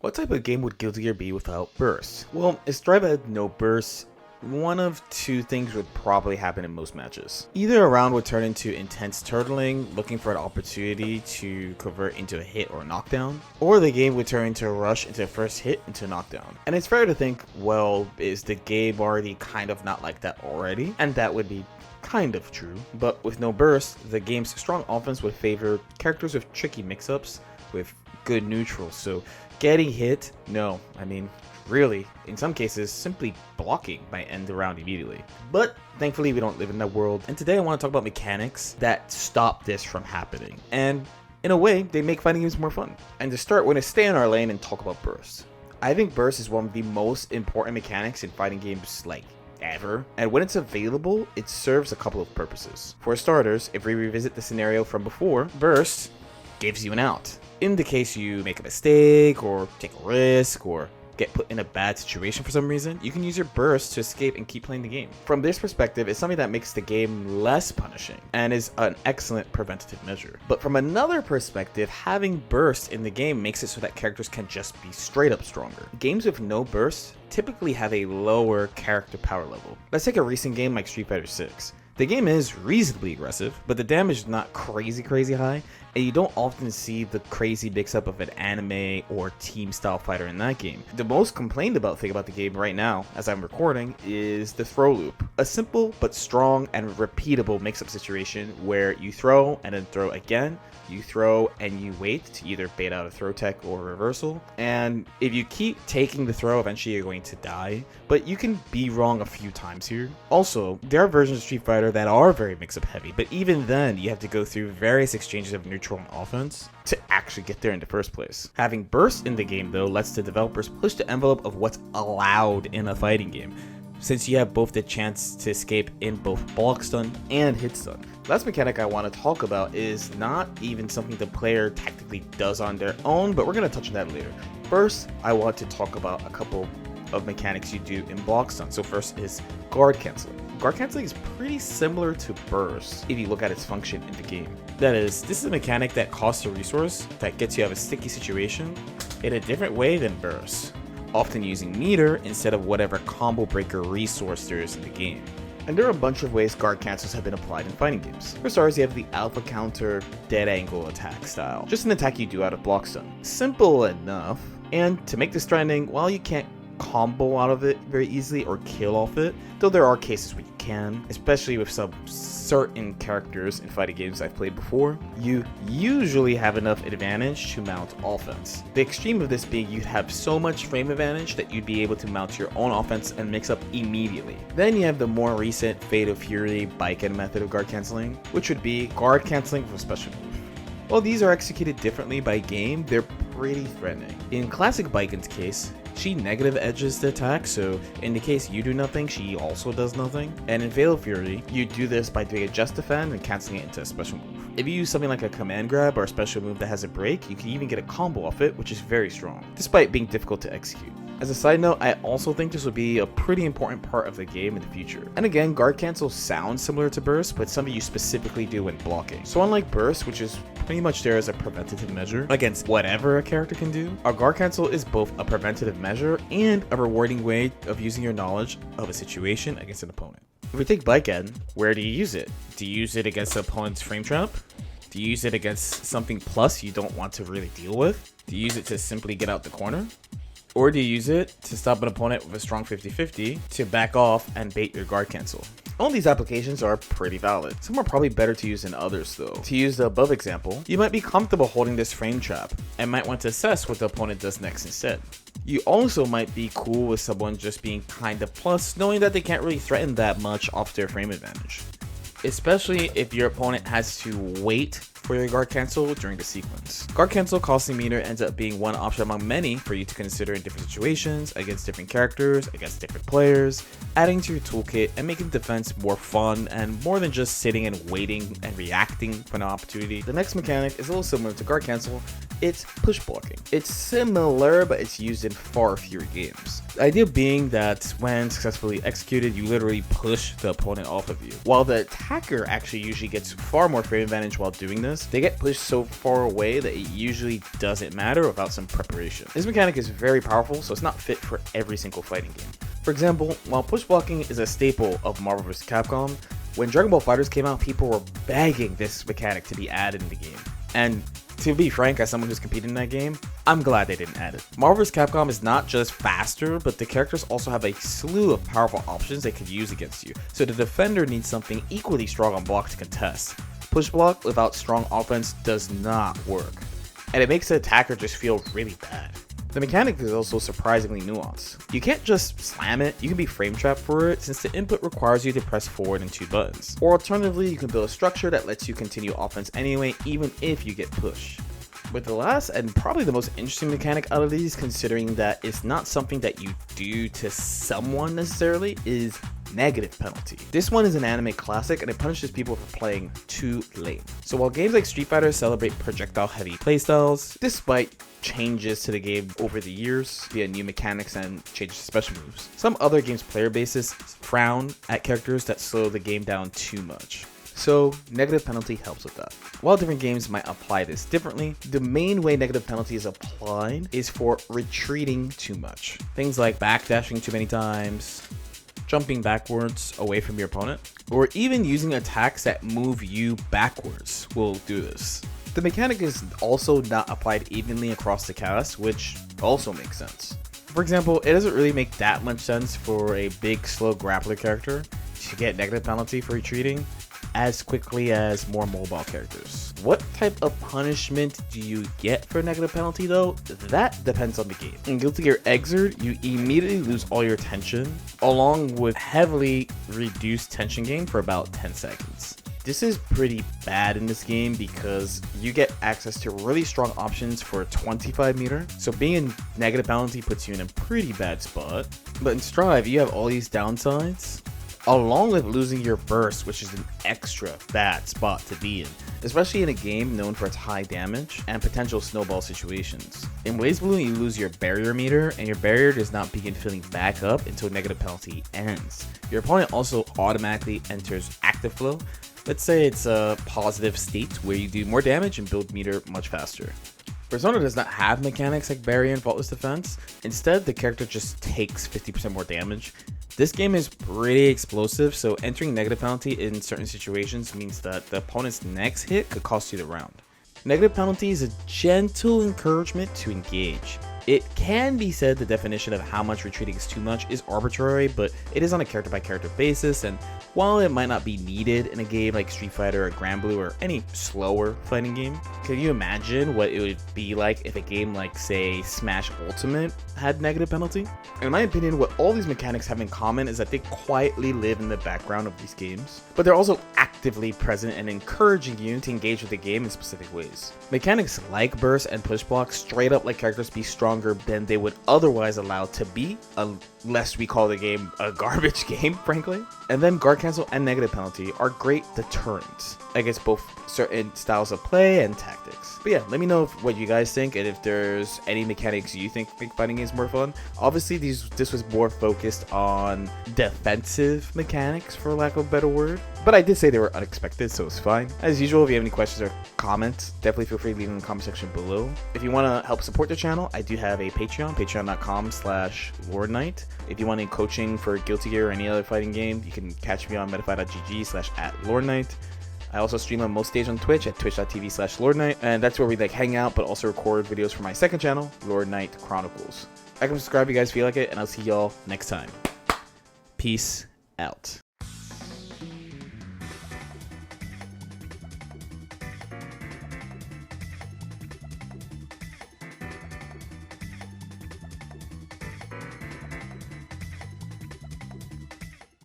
What type of game would Guilty Gear be without bursts? Well, if Strive had no bursts, one of two things would probably happen in most matches. Either a round would turn into intense turtling, looking for an opportunity to convert into a hit or a knockdown, or the game would turn into a rush into a first hit into a knockdown. And it's fair to think, well, is the game already kind of not like that already? And that would be kind of true. But with no burst, the game's strong offense would favor characters with tricky mix-ups with good neutrals. So getting hit, no, I mean, really, in some cases, simply blocking might end the round immediately. But thankfully, we don't live in that world. And today I want to talk about mechanics that stop this from happening. And in a way, they make fighting games more fun. And to start, we're going to stay in our lane and talk about bursts. I think burst is one of the most important mechanics in fighting games like ever, and when it's available, it serves a couple of purposes. For starters, if we revisit the scenario from before, burst gives you an out. In the case you make a mistake, or take a risk, or get put in a bad situation for some reason, you can use your burst to escape and keep playing the game. From this perspective, it's something that makes the game less punishing and is an excellent preventative measure. But from another perspective, having burst in the game makes it so that characters can just be straight up stronger. Games with no burst typically have a lower character power level. Let's take a recent game like Street Fighter 6. The game is reasonably aggressive, but the damage is not crazy high, and you don't often see the crazy mix-up of an anime or team-style fighter in that game. The most complained about thing about the game right now, as I'm recording, is the throw loop. A simple but strong and repeatable mix-up situation where you throw and then throw again, you throw and you wait to either bait out a throw tech or reversal, and if you keep taking the throw, eventually you're going to die, but you can be wrong a few times here. Also, there are versions of Street Fighter that are very mix-up heavy, but even then you have to go through various exchanges of neutral and offense to actually get there in the first place. Having burst in the game though lets the developers push the envelope of what's allowed in a fighting game, since you have both the chance to escape in both block stun and hit stun. The last mechanic I want to talk about is not even something the player tactically does on their own, but we're going to touch on that later. First, I want to talk about a couple of mechanics you do in block stun. So first is guard canceling. Guard canceling is pretty similar to burst if you look at its function in the game. That is, this is a mechanic that costs a resource that gets you out of a sticky situation in a different way than burst, often using meter instead of whatever combo breaker resource there is in the game. And there are a bunch of ways guard cancels have been applied in fighting games. For starters, you have the alpha counter dead angle attack style, just an attack you do out of block stun. Simple enough, and to make this trending, while you can't combo out of it very easily or kill off it, though there are cases where you can, especially with some certain characters in fighting games I've played before, you usually have enough advantage to mount offense. The extreme of this being you'd have so much frame advantage that you'd be able to mount your own offense and mix up immediately. Then you have the more recent Fate of Fury Baiken method of guard canceling, which would be guard canceling with a special move. While these are executed differently by game, they're pretty threatening. In classic Baiken's case, she negative edges the attack, so in the case you do nothing, she also does nothing. And in Veil of Fury, you do this by doing a just defend and canceling it into a special move. If you use something like a command grab or a special move that has a break, you can even get a combo off it, which is very strong, despite being difficult to execute. As a side note, I also think this will be a pretty important part of the game in the future. And again, guard cancel sounds similar to burst, but something you specifically do when blocking. So unlike burst, which is pretty much there as a preventative measure against whatever a character can do, our guard cancel is both a preventative measure and a rewarding way of using your knowledge of a situation against an opponent. If we take Baiken, where do you use it? Do you use it against the opponent's frame trap? Do you use it against something plus you don't want to really deal with? Do you use it to simply get out the corner? Or do you use it to stop an opponent with a strong 50-50 to back off and bait your guard cancel? All these applications are pretty valid. Some are probably better to use than others though. To use the above example, you might be comfortable holding this frame trap and might want to assess what the opponent does next instead. You also might be cool with someone just being kinda plus, knowing that they can't really threaten that much off their frame advantage, especially if your opponent has to wait for your guard cancel during the sequence. Guard cancel costing meter ends up being one option among many for you to consider in different situations, against different characters, against different players, adding to your toolkit and making defense more fun and more than just sitting and waiting and reacting for an opportunity. The next mechanic is a little similar to guard cancel, It's push blocking. It's similar, but it's used in far fewer games. The idea being that when successfully executed, you literally push the opponent off of you. While the attacker actually usually gets far more frame advantage while doing this, they get pushed so far away that it usually doesn't matter without some preparation. This mechanic is very powerful, so it's not fit for every single fighting game. For example, while push blocking is a staple of Marvel vs. Capcom, when Dragon Ball FighterZ came out, people were begging this mechanic to be added in the game. And to be frank, as someone who's competed in that game, I'm glad they didn't add it. Marvel vs. Capcom is not just faster, but the characters also have a slew of powerful options they could use against you, so the defender needs something equally strong on block to contest. Push block without strong offense does not work, and it makes the attacker just feel really bad. The mechanic is also surprisingly nuanced. You can't just slam it, you can be frame trapped for it since the input requires you to press forward and 2 buttons. Or alternatively, you can build a structure that lets you continue offense anyway, even if you get pushed. But the last and probably the most interesting mechanic out of these, considering that it's not something that you do to someone necessarily, is negative penalty. This one is an anime classic and it punishes people for playing too lame. So while games like Street Fighter celebrate projectile heavy playstyles, despite changes to the game over the years via new mechanics and changes to special moves, some other games' player bases frown at characters that slow the game down too much. So negative penalty helps with that. While different games might apply this differently, the main way negative penalty is applied is for retreating too much. Things like backdashing too many times, jumping backwards away from your opponent, or even using attacks that move you backwards will do this. The mechanic is also not applied evenly across the cast, which also makes sense. For example, it doesn't really make that much sense for a big slow grappler character to get negative penalty for retreating as quickly as more mobile characters. What type of punishment do you get for negative penalty though? That depends on the game. In Guilty Gear Xrd, you immediately lose all your tension, along with heavily reduced tension gain for about 10 seconds. This is pretty bad in this game because you get access to really strong options for 25 meter, so being in negative penalty puts you in a pretty bad spot. But in Strive, you have all these downsides, along with losing your burst, which is an extra bad spot to be in, especially in a game known for its high damage and potential snowball situations. In BlazBlue, you lose your barrier meter, and your barrier does not begin filling back up until negative penalty ends. Your opponent also automatically enters active flow. Let's say it's a positive state where you do more damage and build meter much faster. Persona does not have mechanics like barrier and faultless defense. Instead, the character just takes 50% more damage. This game is pretty explosive, so entering negative penalty in certain situations means that the opponent's next hit could cost you the round. Negative penalty is a gentle encouragement to engage. It can be said the definition of how much retreating is too much is arbitrary, but it is on a character by character basis, and while it might not be needed in a game like Street Fighter or Granblue or any slower fighting game, can you imagine what it would be like if a game like, say, Smash Ultimate had negative penalty? In my opinion, what all these mechanics have in common is that they quietly live in the background of these games, but they're also actively present and encouraging you to engage with the game in specific ways. Mechanics like burst and push block straight up let characters be stronger than they would otherwise allow to be, unless we call the game a garbage game, frankly. And then guard cancel and negative penalty are great deterrents against both certain styles of play and tactics. But yeah, let me know what you guys think and if there's any mechanics you think make fighting games more fun. Obviously, this was more focused on defensive mechanics, for lack of a better word. But I did say they were unexpected, so it's fine. As usual, if you have any questions or comments, definitely feel free to leave them in the comment section below. If you want to help support the channel, I do have a Patreon, patreon.com/LordKnight. If you want any coaching for Guilty Gear or any other fighting game, you can catch me on metafy.gg/@LordKnight. I also stream on most days on Twitch at twitch.tv/LordKnight, and that's where we hang out, but also record videos for my second channel, LordKnight Chronicles. I can subscribe if you guys feel like it, and I'll see y'all next time. Peace out.